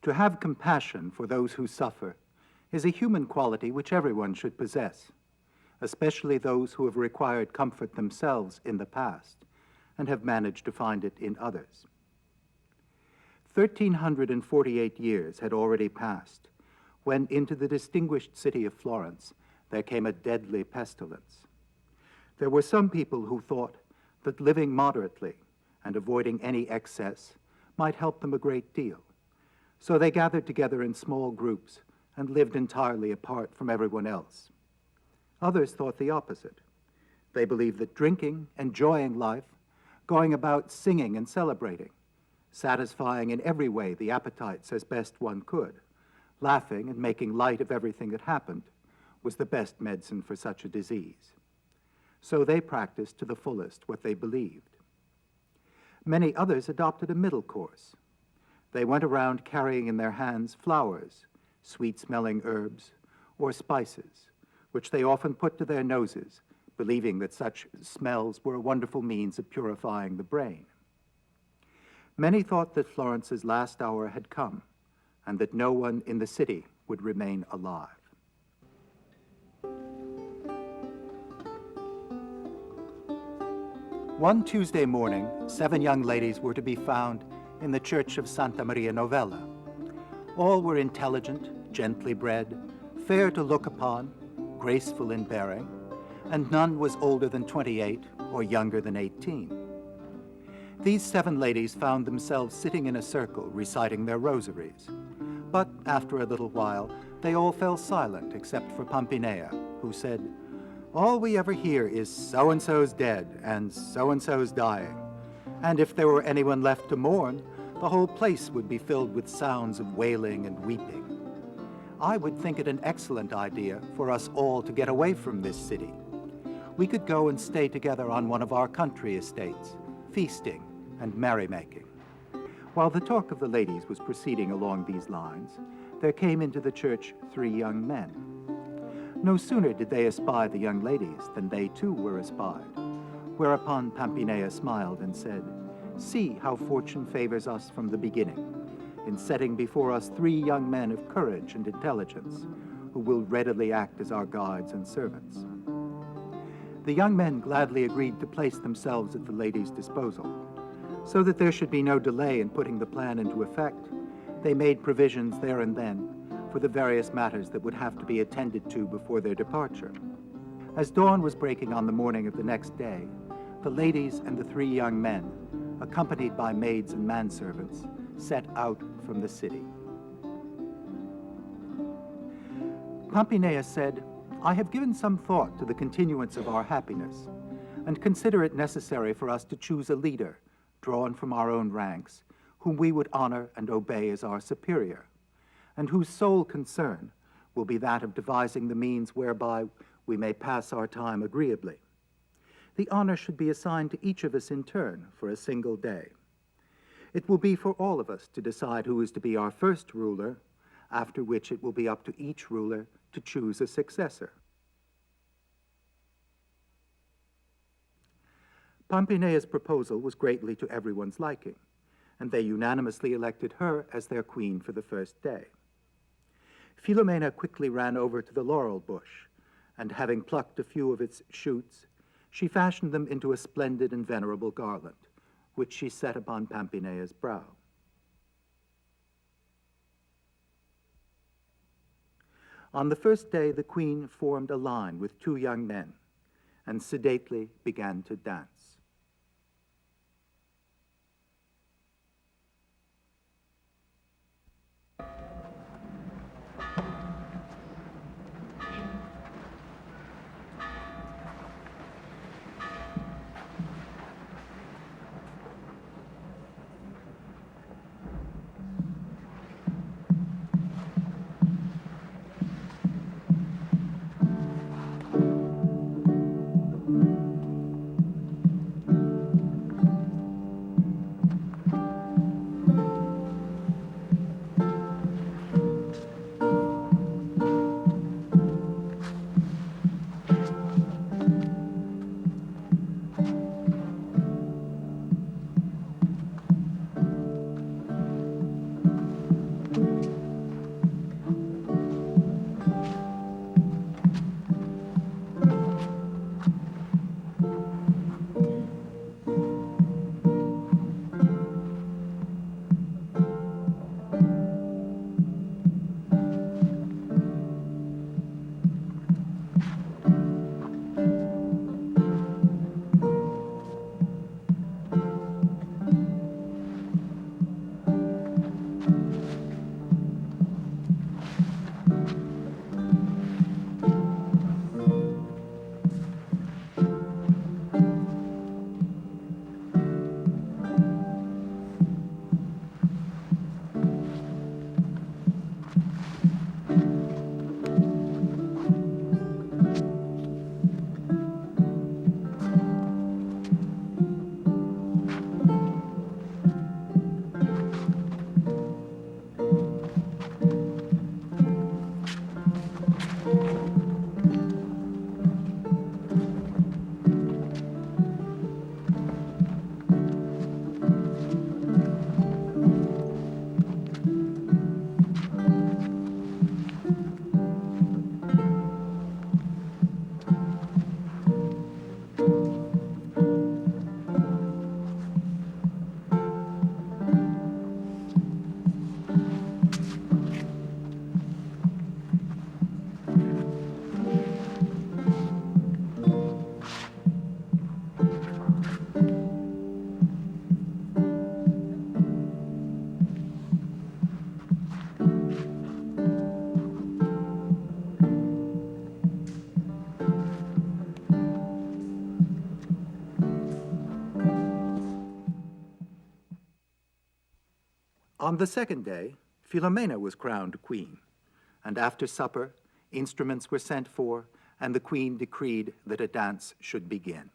To have compassion for those who suffer is a human quality which everyone should possess, especially those who have required comfort themselves in the past and have managed to find it in others. 1,348 years had already passed when into the distinguished city of Florence there came a deadly pestilence. There were some people who thought that living moderately and avoiding any excess might help them a great deal. So they gathered together in small groups and lived entirely apart from everyone else. Others thought the opposite. They believed that drinking, enjoying life, going about singing and celebrating, satisfying in every way the appetites as best one could, laughing and making light of everything that happened, was the best medicine for such a disease. So they practiced to the fullest what they believed. Many others adopted a middle course. They went around carrying in their hands flowers, sweet-smelling herbs, or spices, which they often put to their noses, believing that such smells were a wonderful means of purifying the brain. Many thought that Florence's last hour had come, and that no one in the city would remain alive. One Tuesday morning, 7 young ladies were to be found in the church of Santa Maria Novella. All were intelligent, gently bred, fair to look upon, graceful in bearing, and none was older than 28 or younger than 18. These 7 ladies found themselves sitting in a circle reciting their rosaries. But after a little while, they all fell silent except for Pampinea, who said, "All we ever hear is so-and-so's dead and so-and-so's dying. And if there were anyone left to mourn, the whole place would be filled with sounds of wailing and weeping. I would think it an excellent idea for us all to get away from this city. We could go and stay together on one of our country estates, feasting and merrymaking." While the talk of the ladies was proceeding along these lines, there came into the church 3 young men. No sooner did they espy the young ladies than they too were espied, whereupon Pampinea smiled and said, "See how fortune favors us from the beginning, in setting before us 3 young men of courage and intelligence, who will readily act as our guides and servants." The young men gladly agreed to place themselves at the ladies' disposal. So that there should be no delay in putting the plan into effect, they made provisions there and then for the various matters that would have to be attended to before their departure. As dawn was breaking on the morning of the next day, the ladies and the 3 young men, accompanied by maids and manservants, set out from the city. Pampinea said, "I have given some thought to the continuance of our happiness, and consider it necessary for us to choose a leader, drawn from our own ranks, whom we would honor and obey as our superior, and whose sole concern will be that of devising the means whereby we may pass our time agreeably. The honor should be assigned to each of us in turn for a single day. It will be for all of us to decide who is to be our first ruler, after which it will be up to each ruler to choose a successor." Pampinea's proposal was greatly to everyone's liking, and they unanimously elected her as their queen for the first day. Philomena quickly ran over to the laurel bush, and having plucked a few of its shoots, she fashioned them into a splendid and venerable garland, which she set upon Pampinea's brow. On the first day, the queen formed a line with 2 young men, and sedately began to dance. On the second day, Philomena was crowned queen, and after supper, instruments were sent for, and the queen decreed that a dance should begin.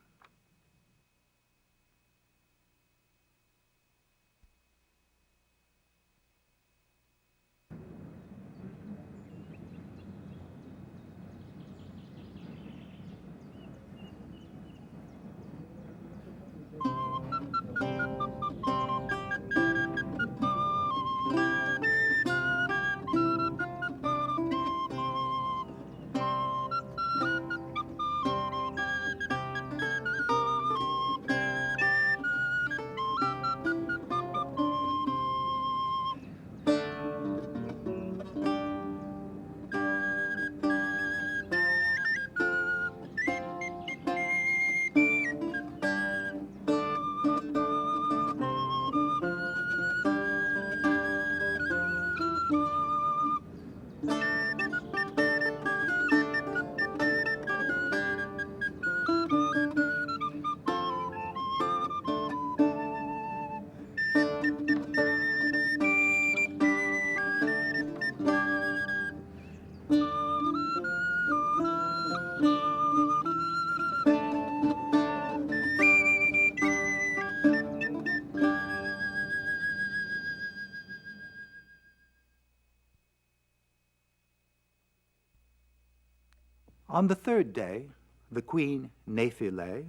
On the third day, the queen, Nephile,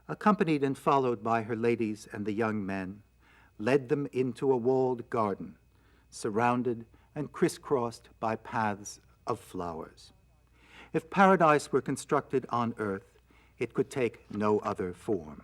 accompanied and followed by her ladies and the young men, led them into a walled garden, surrounded and crisscrossed by paths of flowers. If paradise were constructed on earth, it could take no other form.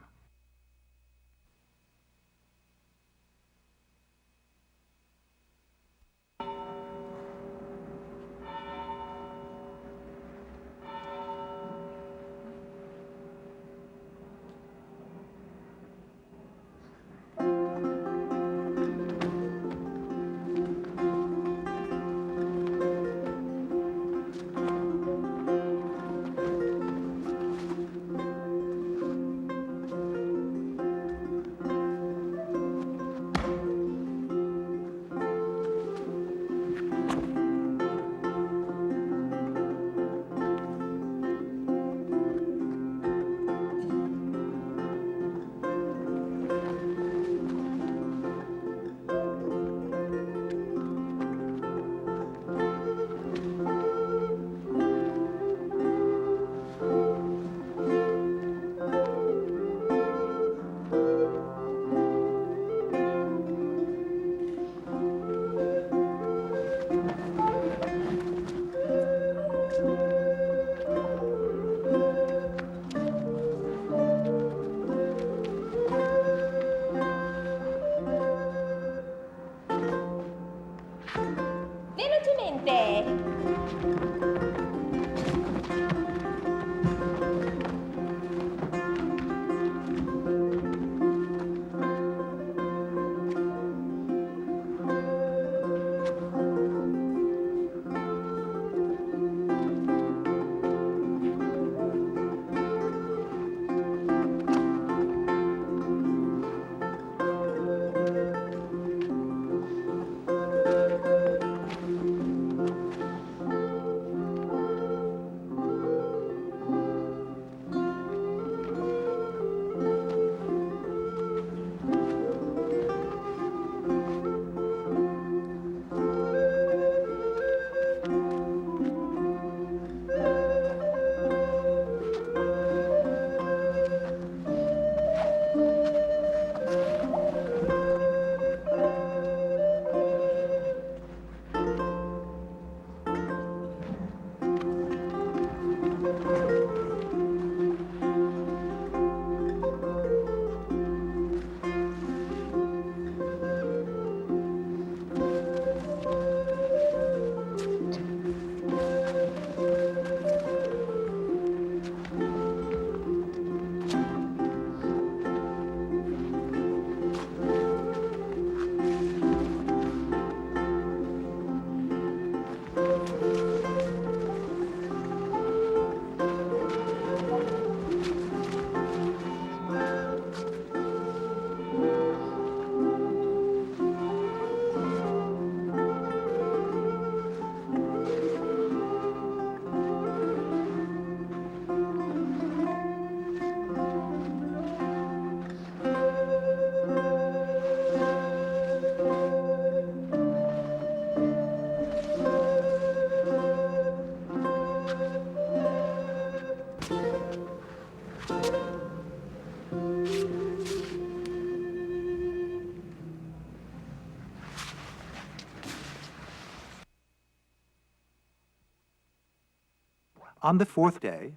On the fourth day,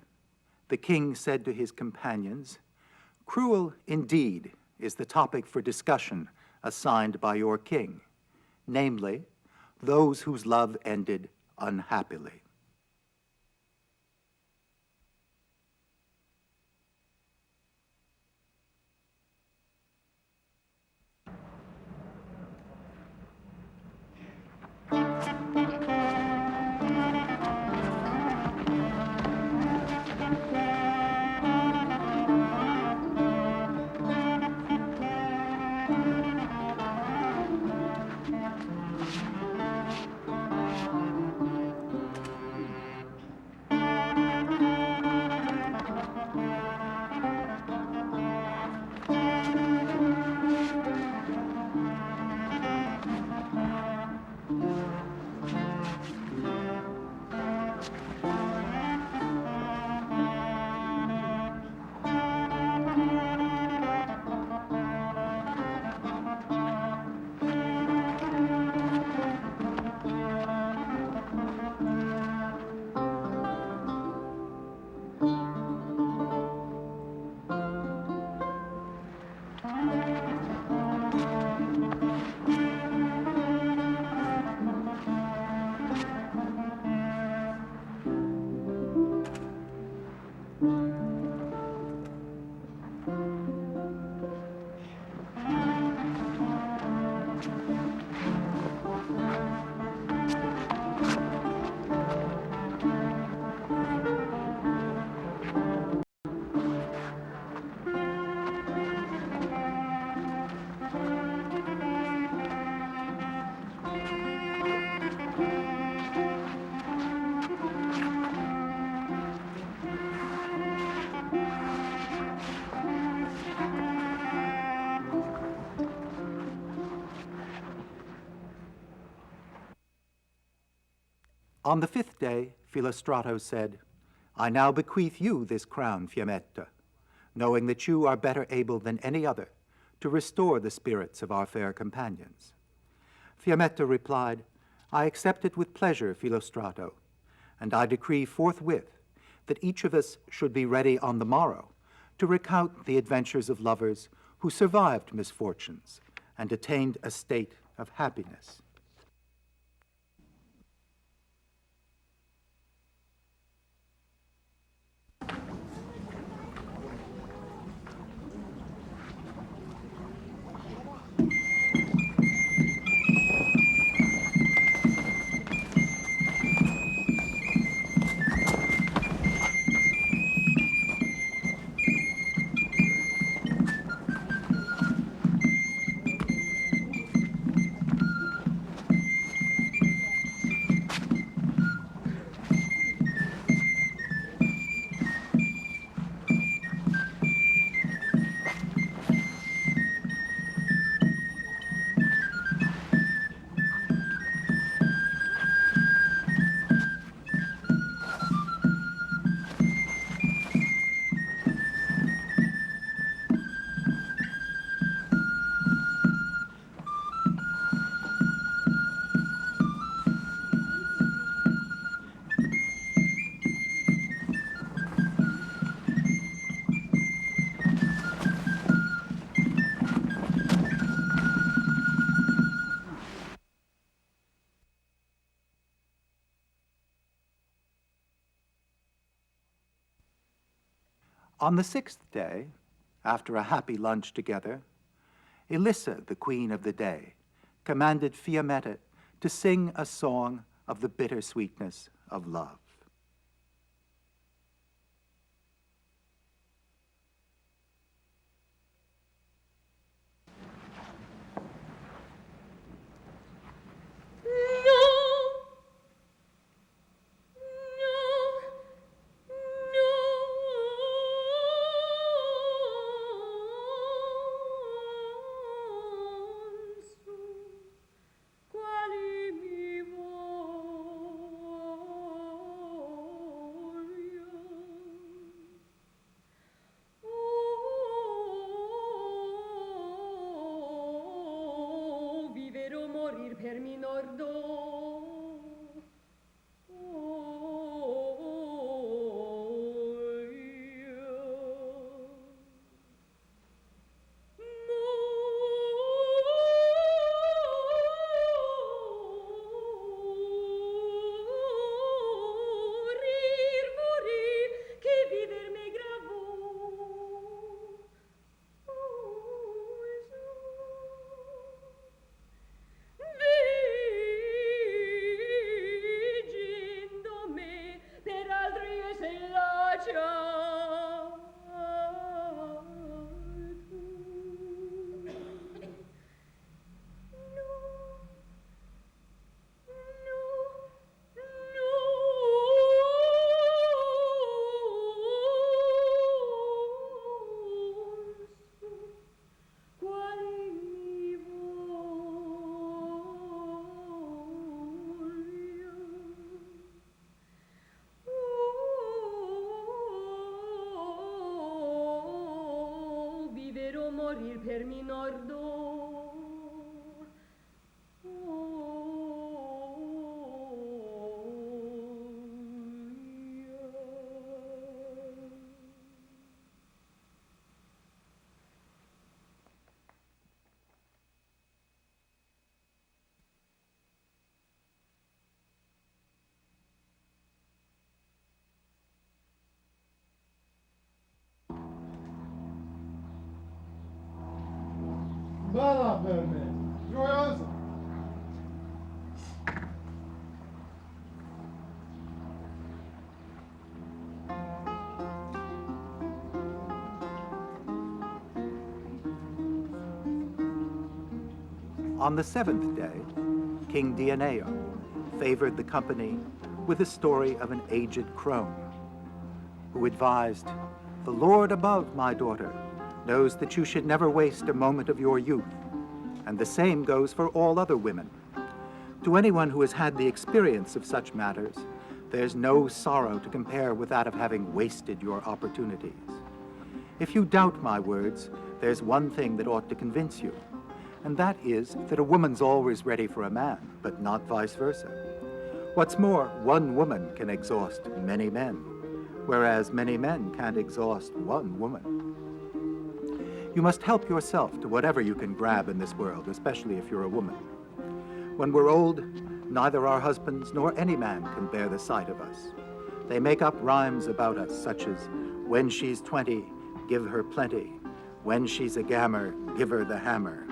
the king said to his companions, "Cruel indeed is the topic for discussion assigned by your king, namely, those whose love ended unhappily." On the fifth day, Philostrato said, "I now bequeath you this crown, Fiammetta, knowing that you are better able than any other to restore the spirits of our fair companions." Fiammetta replied, "I accept it with pleasure, Philostrato, and I decree forthwith that each of us should be ready on the morrow to recount the adventures of lovers who survived misfortunes and attained a state of happiness." On the sixth day, after a happy lunch together, Elissa, the queen of the day, commanded Fiammetta to sing a song of the bittersweetness of love. per minor do. Bella per me, gioiosa. On the seventh day, King Dioneo favored the company with a story of an aged crone who advised, "The Lord above, my daughter, knows that you should never waste a moment of your youth, and the same goes for all other women. To anyone who has had the experience of such matters, there's no sorrow to compare with that of having wasted your opportunities. If you doubt my words, there's one thing that ought to convince you, and that is that a woman's always ready for a man, but not vice versa. What's more, one woman can exhaust many men, whereas many men can't exhaust one woman. You must help yourself to whatever you can grab in this world, especially if you're a woman. When we're old, neither our husbands nor any man can bear the sight of us. They make up rhymes about us, such as, when she's 20, give her plenty. When she's a gammer, give her the hammer."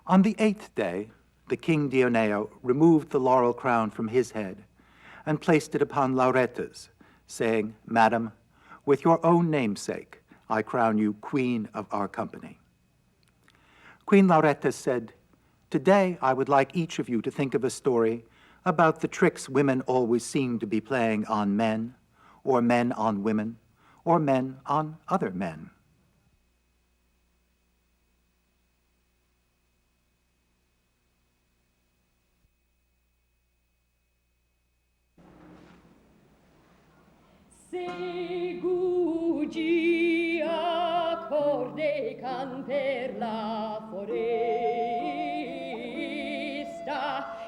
On the eighth day, the King Dioneo removed the laurel crown from his head and placed it upon Lauretta's, saying, "Madam, with your own namesake, I crown you queen of our company." Queen Lauretta said, "Today I would like each of you to think of a story about the tricks women always seem to be playing on men, or men on women, or men on other men." Segugi accorde can per la foresta,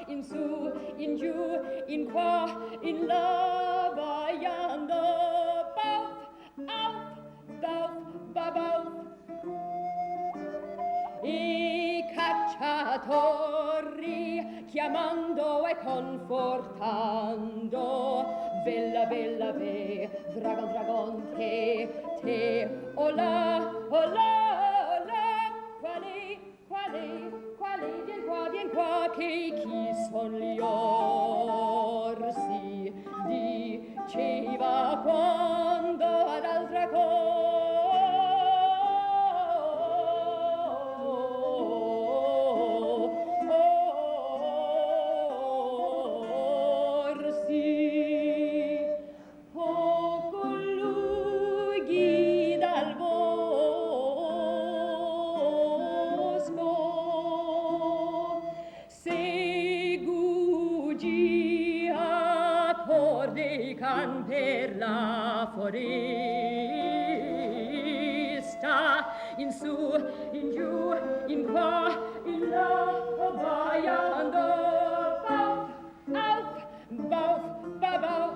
in su, in giù, in qua, in là, vaiando, bauf, auf, bauf, babauf. I cacciatori chiamando e confortando, vella vella ve, dragon dragon te, ola ola ola, quali, vien qua, che chi son gli orsi, diceva quando ad altra per la foresta, in su, in giù, in qua, in là, vaiando, bauf, auf, bauf, babauf.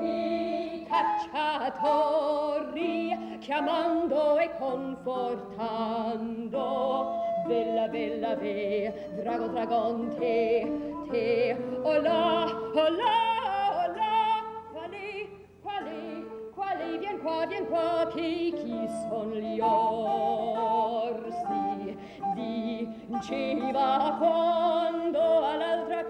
I cacciatori chiamando e confortando, vella vella ve, drago dragon te, ola ola ola, quali, vien qua, che chi son gli orsi, diceva quando all'altra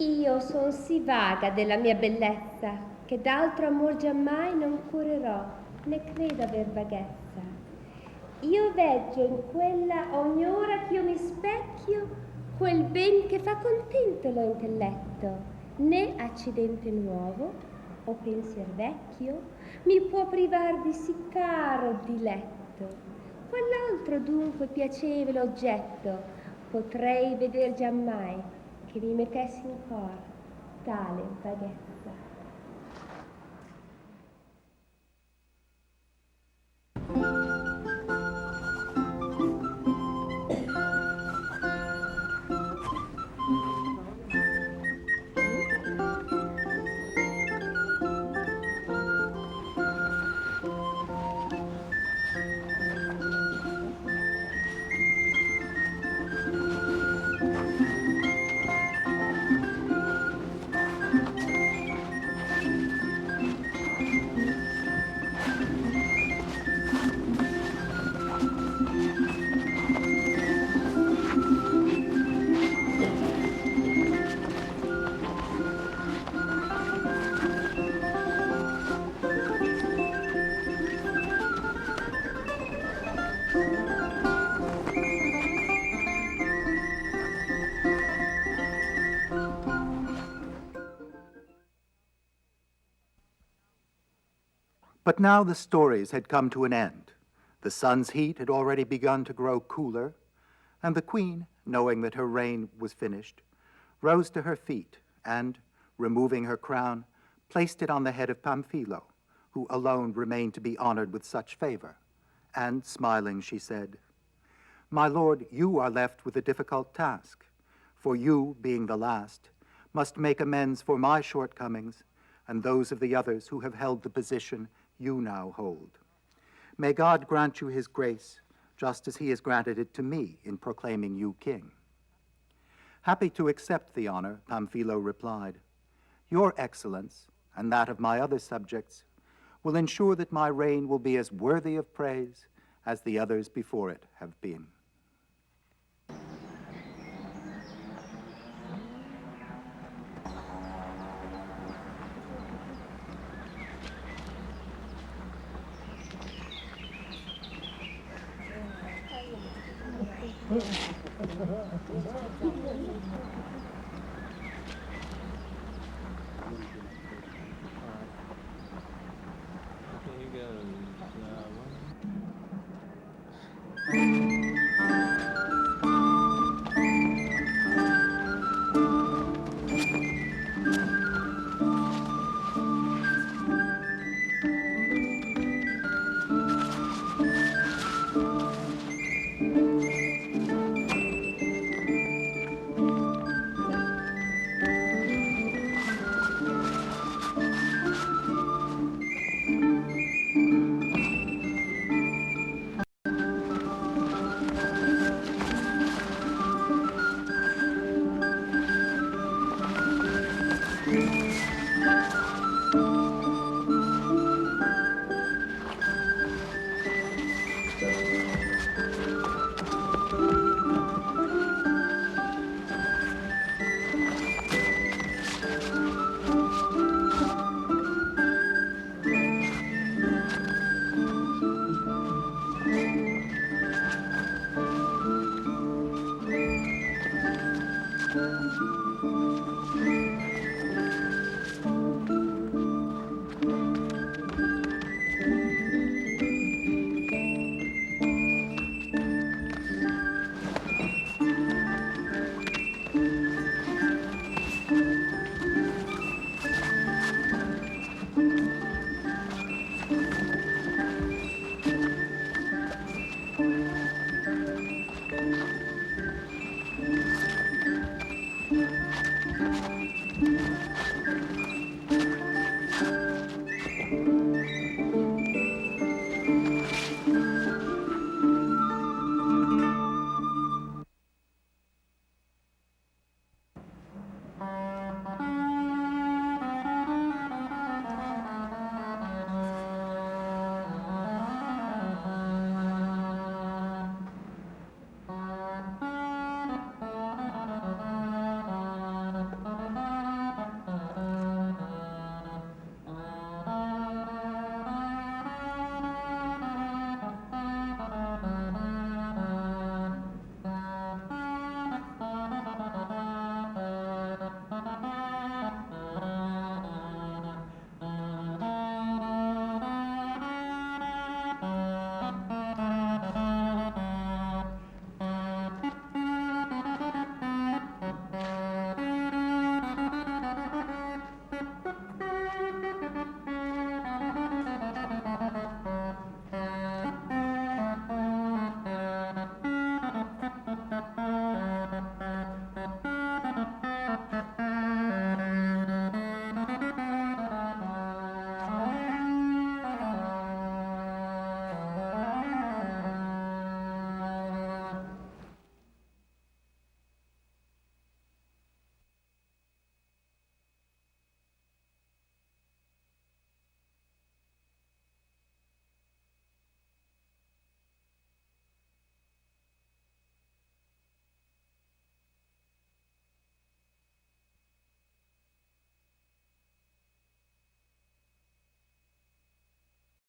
Io son sì vaga della mia bellezza, che d'altro amor giammai non curerò, né credo aver vaghezza. Io veggio in quella ogni ora ch'io mi specchio quel ben che fa contento lo intelletto, né accidente nuovo o pensier vecchio mi può privar di sì caro diletto. Quell'altro dunque piacevole oggetto potrei veder giammai che mi mettessi in cor tale vaghezza. But now the stories had come to an end. The sun's heat had already begun to grow cooler, and the queen, knowing that her reign was finished, rose to her feet and, removing her crown, placed it on the head of Pamphilo, who alone remained to be honored with such favor. And, smiling, she said, "My lord, you are left with a difficult task, for you, being the last, must make amends for my shortcomings and those of the others who have held the position you now hold. May God grant you his grace, just as he has granted it to me in proclaiming you king." Happy to accept the honor, Pamphilo replied, "Your excellence, and that of my other subjects, will ensure that my reign will be as worthy of praise as the others before it have been."